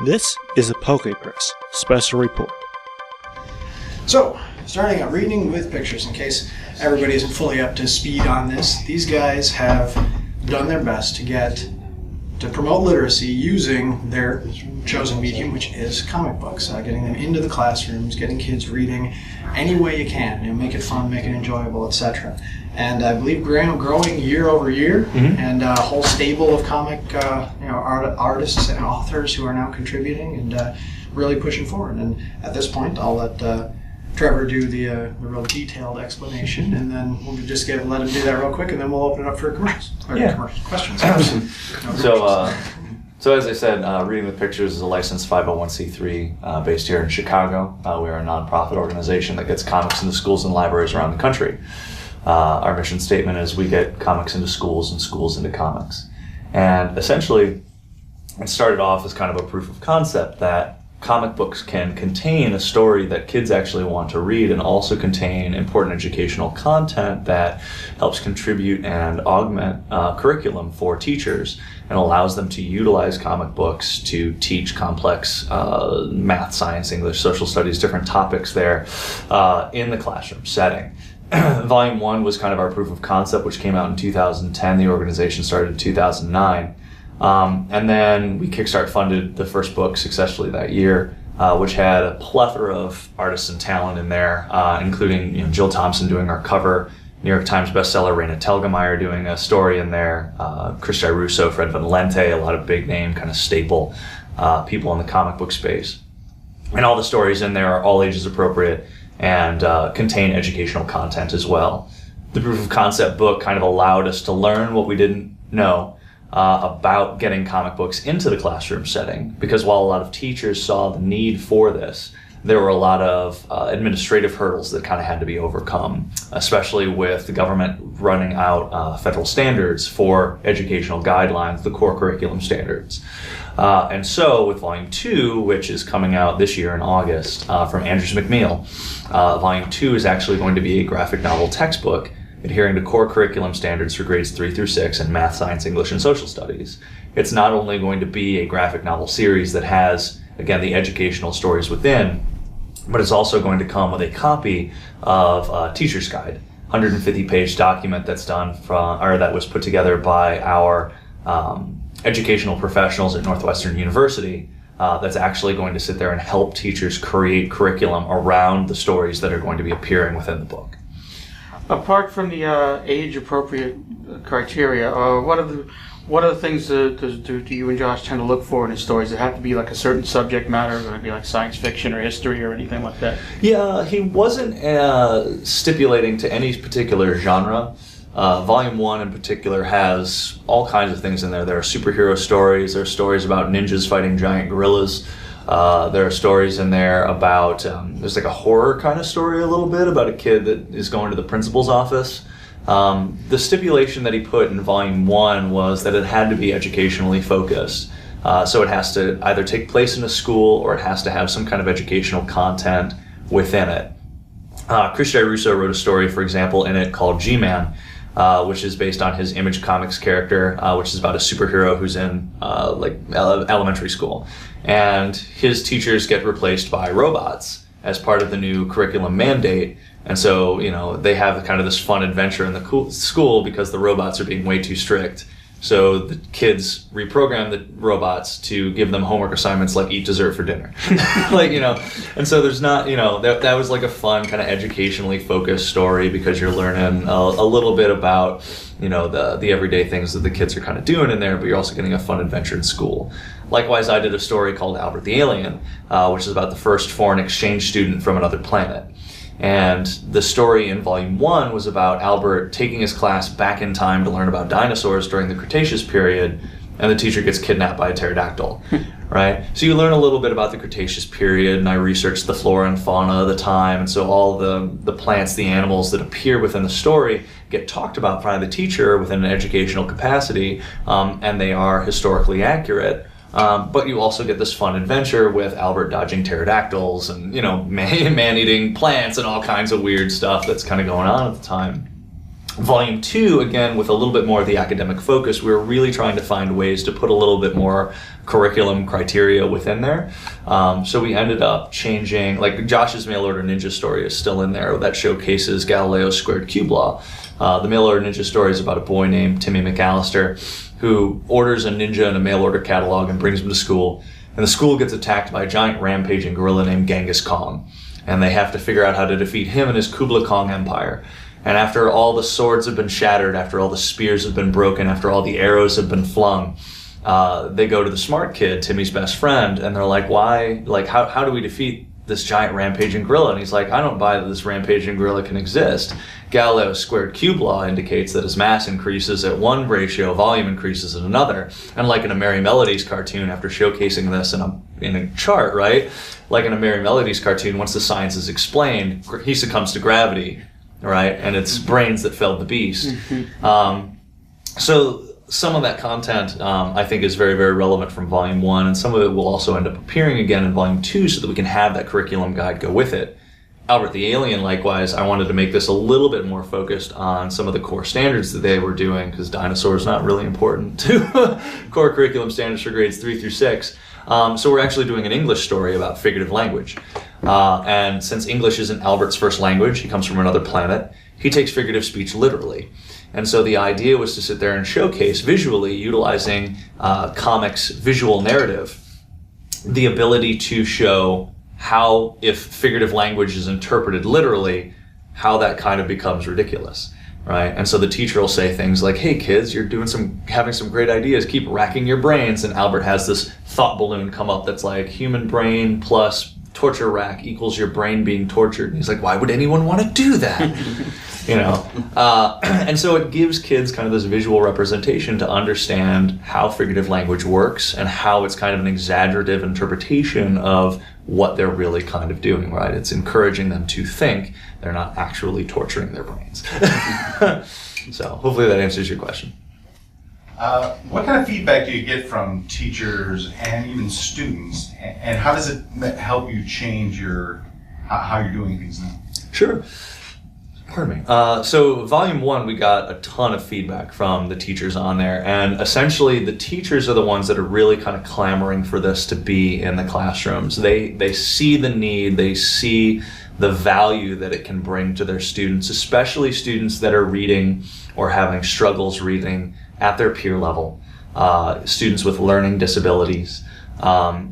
This is a PokePress special report. So, starting at Reading.With Pictures, in case everybody isn't fully up to speed on this, these guys have done their best to promote literacy using their chosen medium, which is comic books, getting them into the classrooms, getting kids reading any way you can, make it fun, make it enjoyable, etc. And I believe growing year over year, and a whole stable of comic artists and authors who are now contributing and really pushing forward. And at this point, I'll let Trevor do the real detailed explanation, and then we'll just let him do that real quick, and then we'll open it up for commercials. Questions. So as I said, Reading.With Pictures is a licensed 501c3 based here in Chicago. We are a nonprofit organization that gets comics into schools and libraries around the country. Our mission statement is we get comics into schools and schools into comics. And essentially, it started off as kind of a proof of concept that comic books can contain a story that kids actually want to read and also contain important educational content that helps contribute and augment curriculum for teachers and allows them to utilize comic books to teach complex math, science, English, social studies, different topics there in the classroom setting. Volume 1 was kind of our proof of concept, which came out in 2010. The organization started in 2009. And then we Kickstart funded the first book successfully that year, which had a plethora of artists and talent in there, including Jill Thompson doing our cover, New York Times bestseller Raina Telgemeier doing a story in there, Chris Russo, Fred Van Lente, a lot of big name, kind of staple people in the comic book space. And all the stories in there are all ages appropriate and contain educational content as well. The proof of concept book kind of allowed us to learn what we didn't know about getting comic books into the classroom setting, because while a lot of teachers saw the need for this, there were a lot of administrative hurdles that kind of had to be overcome, especially with the government running out federal standards for educational guidelines, the core curriculum standards. And so with Volume 2, which is coming out this year in August from Andrews McMeel, Volume 2 is actually going to be a graphic novel textbook adhering to core curriculum standards for grades 3 through 6 in math, science, English, and social studies. It's not only going to be a graphic novel series that has, again, the educational stories within, but it's also going to come with a copy of a teacher's guide, 150-page document that was put together by our educational professionals at Northwestern University that's actually going to sit there and help teachers create curriculum around the stories that are going to be appearing within the book. Apart from the age-appropriate criteria, what are the things do you and Josh tend to look for in his stories? Does it have to be like a certain subject matter? Would it be like science fiction or history or anything like that? Yeah, he wasn't stipulating to any particular genre. Volume 1 in particular has all kinds of things in there. There are superhero stories, there are stories about ninjas fighting giant gorillas. There are stories in there about, there's like a horror kind of story a little bit about a kid that is going to the principal's office. The stipulation that he put in Volume 1 was that it had to be educationally focused. So it has to either take place in a school or it has to have some kind of educational content within it. Chris Russo wrote a story, for example, in it called G-Man, which is based on his Image Comics character, which is about a superhero who's in elementary school. And his teachers get replaced by robots as part of the new curriculum mandate. And so, they have kind of this fun adventure in the school because the robots are being way too strict. So the kids reprogram the robots to give them homework assignments like eat dessert for dinner. And so there's not, that was like a fun kind of educationally focused story because you're learning a little bit about, the everyday things that the kids are kind of doing in there, but you're also getting a fun adventure in school. Likewise, I did a story called Albert the Alien, which is about the first foreign exchange student from another planet. And the story in Volume 1 was about Albert taking his class back in time to learn about dinosaurs during the Cretaceous period, and the teacher gets kidnapped by a pterodactyl, right? So you learn a little bit about the Cretaceous period, and I researched the flora and fauna of the time, and so all the plants, the animals that appear within the story get talked about by the teacher within an educational capacity, and they are historically accurate. But you also get this fun adventure with Albert dodging pterodactyls and, man-eating plants and all kinds of weird stuff that's kind of going on at the time. Volume 2, again, with a little bit more of the academic focus, we were really trying to find ways to put a little bit more curriculum criteria within there. So we ended up changing, like Josh's mail order ninja story is still in there that showcases Galileo's squared cube law. The mail order ninja story is about a boy named Timmy McAllister who orders a ninja in a mail order catalog and brings him to school. And the school gets attacked by a giant rampaging gorilla named Genghis Khan. And they have to figure out how to defeat him and his Kublai Khan empire. And after all the swords have been shattered, after all the spears have been broken, after all the arrows have been flung, they go to the smart kid, Timmy's best friend, and they're like, why, like, how do we defeat this giant rampaging gorilla? And he's like, I don't buy that this rampaging gorilla can exist. Galileo's squared cube law indicates that as mass increases at one ratio, volume increases at another. And like in a Merry Melodies cartoon, after showcasing this in a chart, right? Like in a Merry Melodies cartoon, once the science is explained, he succumbs to gravity, right? And it's brains that felled the beast. So some of that content, I think, is very, very relevant from Volume 1, and some of it will also end up appearing again in Volume 2 so that we can have that curriculum guide go with it. Albert the Alien, likewise, I wanted to make this a little bit more focused on some of the core standards that they were doing, because dinosaurs not really important to core curriculum standards for grades 3 through 6. So we're actually doing an English story about figurative language. And since English isn't Albert's first language, he comes from another planet, he takes figurative speech literally. And so the idea was to sit there and showcase visually, utilizing comics' visual narrative, the ability to show how, if figurative language is interpreted literally, how that kind of becomes ridiculous, right? And so the teacher will say things like, hey kids, you're having some great ideas, keep racking your brains. And Albert has this thought balloon come up that's like, human brain plus torture rack equals your brain being tortured. And he's like, why would anyone want to do that? You know, and so it gives kids kind of this visual representation to understand how figurative language works and how it's kind of an exaggerative interpretation of what they're really kind of doing, right? It's encouraging them to think. They're not actually torturing their brains. So hopefully that answers your question. What kind of feedback do you get from teachers and even students, and how does it help you change how you're doing things now? Sure. Pardon me. So Volume 1, we got a ton of feedback from the teachers on there, and essentially the teachers are the ones that are really kind of clamoring for this to be in the classrooms. They see the need, they see the value that it can bring to their students, especially students that are reading or having struggles reading at their peer level, students with learning disabilities,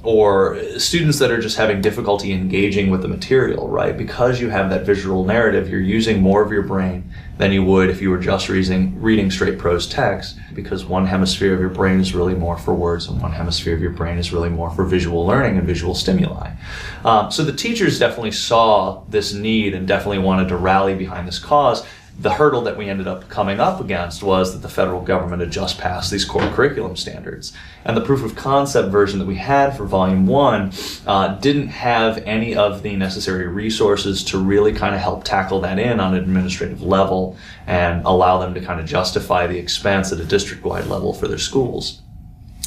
or students that are just having difficulty engaging with the material, right? Because you have that visual narrative, you're using more of your brain than you would if you were just reading straight prose text, because one hemisphere of your brain is really more for words and one hemisphere of your brain is really more for visual learning and visual stimuli. So the teachers definitely saw this need and definitely wanted to rally behind this cause. The hurdle that we ended up coming up against was that the federal government had just passed these core curriculum standards. And the proof of concept version that we had for Volume 1 didn't have any of the necessary resources to really kind of help tackle that in on an administrative level and allow them to kind of justify the expense at a district-wide level for their schools.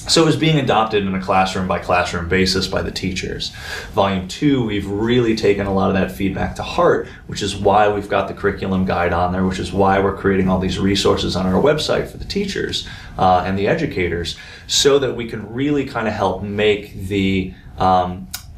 So it was being adopted in a classroom by classroom basis by the teachers. Volume 2, we've really taken a lot of that feedback to heart, which is why we've got the curriculum guide on there, which is why we're creating all these resources on our website for the teachers and the educators, so that we can really kind of help make the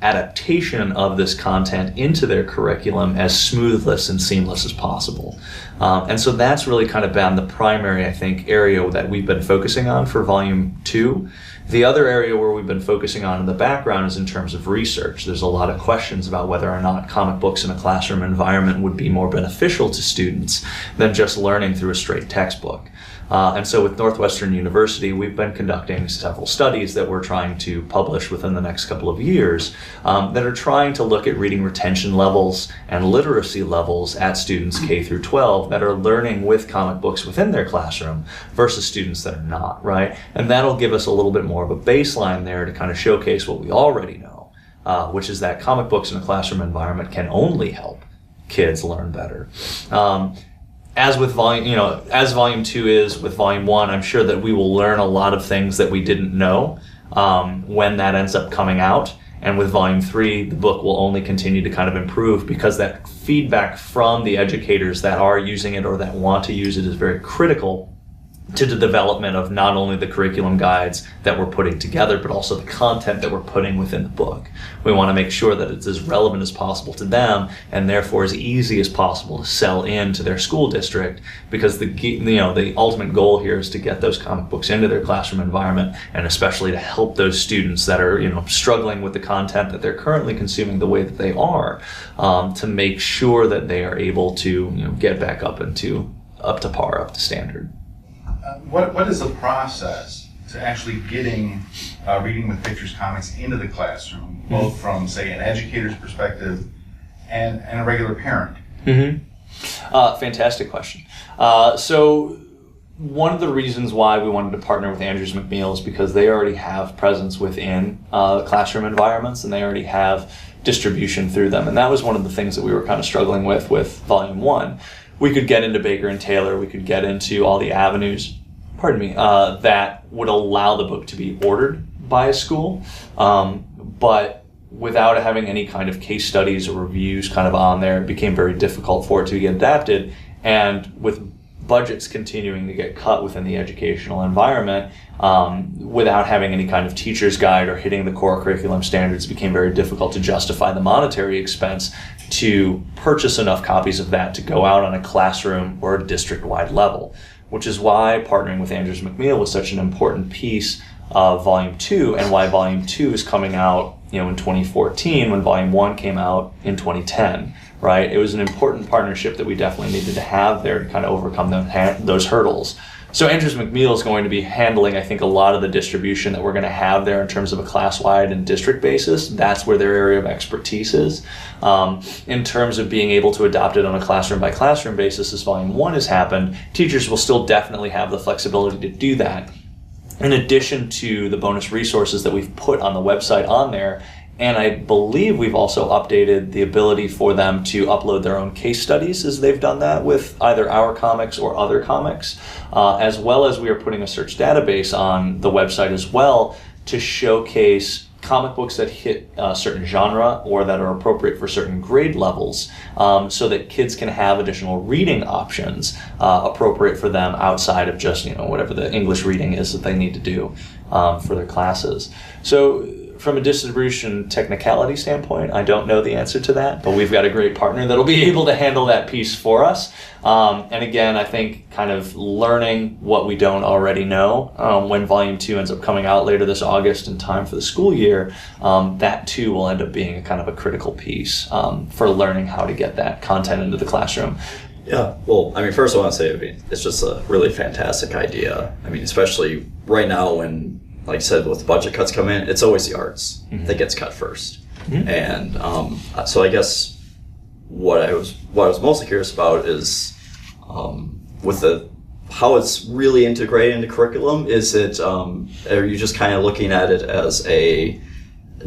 adaptation of this content into their curriculum as smoothless and seamless as possible. And so that's really kind of been the primary, I think, area that we've been focusing on for Volume 2. The other area where we've been focusing on in the background is in terms of research. There's a lot of questions about whether or not comic books in a classroom environment would be more beneficial to students than just learning through a straight textbook. And so with Northwestern University, we've been conducting several studies that we're trying to publish within the next couple of years that are trying to look at reading retention levels and literacy levels at students K through 12 that are learning with comic books within their classroom versus students that are not, right? And that'll give us a little bit more of a baseline there to kind of showcase what we already know, which is that comic books in a classroom environment can only help kids learn better. As with as Volume 2 is with Volume 1, I'm sure that we will learn a lot of things that we didn't know when that ends up coming out. And with volume 3, the book will only continue to kind of improve, because that feedback from the educators that are using it or that want to use it is very critical to the development of not only the curriculum guides that we're putting together, but also the content that we're putting within the book. We want to make sure that it's as relevant as possible to them, and therefore as easy as possible to sell into their school district, because the ultimate goal here is to get those comic books into their classroom environment, and especially to help those students that are struggling with the content that they're currently consuming the way that they are, to make sure that they are able to get back up to par, up to standard. What is the process to actually getting Reading with Pictures comics into the classroom, both from, say, an educator's perspective and a regular parent? Fantastic question. So one of the reasons why we wanted to partner with Andrews McMeel is because they already have presence within classroom environments, and they already have distribution through them. And that was one of the things that we were kind of struggling with Volume 1. We could get into Baker and Taylor, we could get into all the avenues, that would allow the book to be ordered by a school, but without having any kind of case studies or reviews kind of on there, it became very difficult for it to get adapted. And with budgets continuing to get cut within the educational environment, without having any kind of teacher's guide or hitting the core curriculum standards, it became very difficult to justify the monetary expense to purchase enough copies of that to go out on a classroom or a district-wide level, which is why partnering with Andrews McMeel was such an important piece of Volume 2, and why Volume 2 is coming out in 2014 when Volume 1 came out in 2010. Right? It was an important partnership that we definitely needed to have there to kind of overcome those hurdles. So Andrews McMeel is going to be handling, I think, a lot of the distribution that we're going to have there in terms of a class-wide and district basis. That's where their area of expertise is. In terms of being able to adopt it on a classroom-by-classroom basis, as Volume 1 has happened, teachers will still definitely have the flexibility to do that. In addition to the bonus resources that we've put on the website on there, and I believe we've also updated the ability for them to upload their own case studies, as they've done that with either our comics or other comics, as well as we are putting a search database on the website as well to showcase comic books that hit a certain genre or that are appropriate for certain grade levels, so that kids can have additional reading options appropriate for them outside of just whatever the English reading is that they need to do for their classes. So from a distribution technicality standpoint, I don't know the answer to that, but we've got a great partner that'll be able to handle that piece for us. And again, I think kind of learning what we don't already know when Volume 2 ends up coming out later this August in time for the school year, that too will end up being a kind of a critical piece for learning how to get that content into the classroom. Yeah, well, first I want to say, it's just a really fantastic idea. Especially right now when, like I said, with the budget cuts come in, it's always the arts that gets cut first. And so I guess what I was mostly curious about is with how it's really integrated into curriculum. Is it are you just kind of looking at it as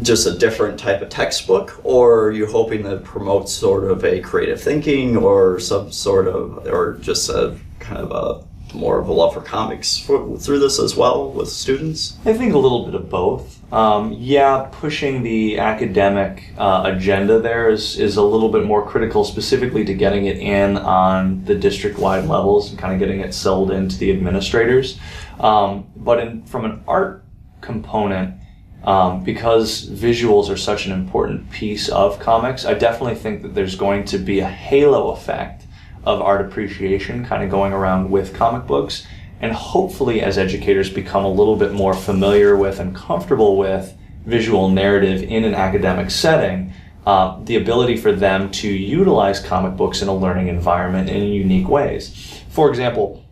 just a different type of textbook, or are you hoping to promote sort of a creative thinking or some sort of, or just a kind of a more of a love for comics through this as well with students? I think a little bit of both. Pushing the academic agenda there is a little bit more critical, specifically to getting it in on the district-wide levels and kind of getting it sold into the administrators. But from an art component, because visuals are such an important piece of comics, I definitely think that there's going to be a halo effect of art appreciation kind of going around with comic books, and hopefully as educators become a little bit more familiar with and comfortable with visual narrative in an academic setting, the ability for them to utilize comic books in a learning environment in unique ways. For example,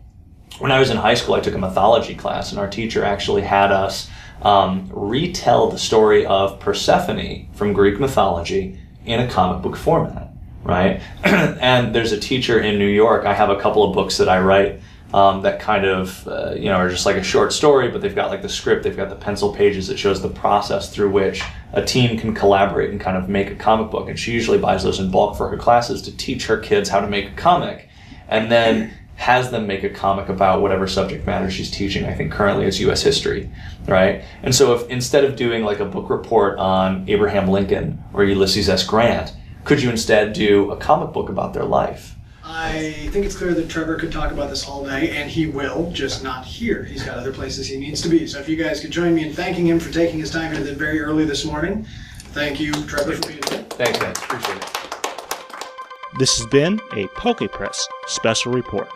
when I was in high school, I took a mythology class, and our teacher actually had us retell the story of Persephone from Greek mythology in a comic book format. Right? And there's a teacher in New York. I have a couple of books that I write that kind of, are just like a short story, but they've got like the script, they've got the pencil pages that shows the process through which a team can collaborate and kind of make a comic book. And she usually buys those in bulk for her classes to teach her kids how to make a comic. And then has them make a comic about whatever subject matter she's teaching. I think currently it's U.S. history, right? And so if instead of doing like a book report on Abraham Lincoln or Ulysses S. Grant, could you instead do a comic book about their life? I think it's clear that Trevor could talk about this all day, and he will, just not here. He's got other places he needs to be. So if you guys could join me in thanking him for taking his time here very early this morning. Thank you, Trevor, for being here. Thanks, man. Appreciate it. This has been a PokePress Special Report.